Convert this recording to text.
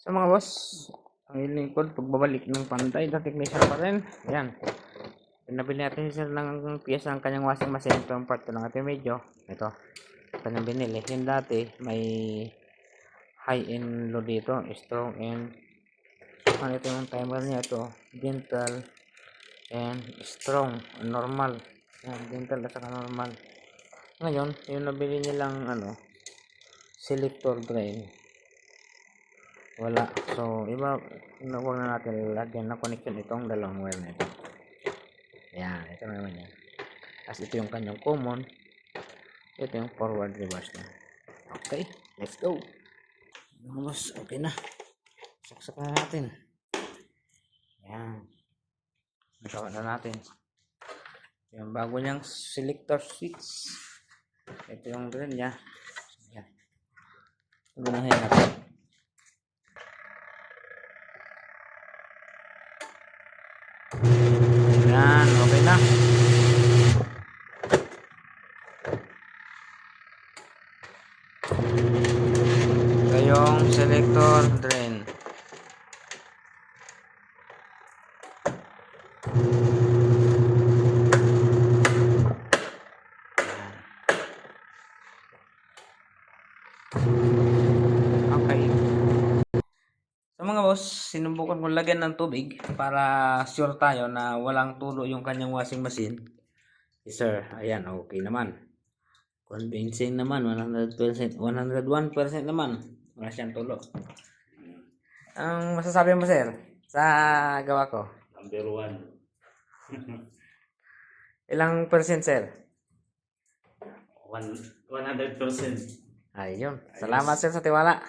So mga boss, ang lingkod, pagbabalik ng pantay, na technician pa rin. Ayan. Pinabili natin sir ng piyesa ng kanyang washing machine. Ito ang part ng ating medyo. Ito. Kanyang binili. Yung dati, may high and low dito. Strong and ano ito yung timer niya. Ito. Gentle and strong. Normal. Ayan, gentle at saka normal. Ngayon, yung nabili nilang selector drain. Wala. So, iba, huwag na natin lagyan na connection itong dalawang wire na ito. Ayan, ito na naman yan. As ito yung kanyang common. Ito yung forward reverse na. Okay, let's go. Mga boss, okay na. Saksak na natin. Ayan. Nagawa na natin. Yung bago niyang selector switch. Ito yung drain niya. Ayan. Gunahin natin. Yan, okay na. Ito yung selector drain. Okay. So mga boss, sinubukan ko lagyan ng tubig para sure tayo na walang tulo yung kanyang washing machine. Yes sir, ayan, okay naman. Convincing naman, 100%, 101% naman. Wala siyang tulo. Ang masasabi mo sir, sa gawa ko? Number 1. Ilang percent sir? 100%. Ayun, salamat sir sa tiwala.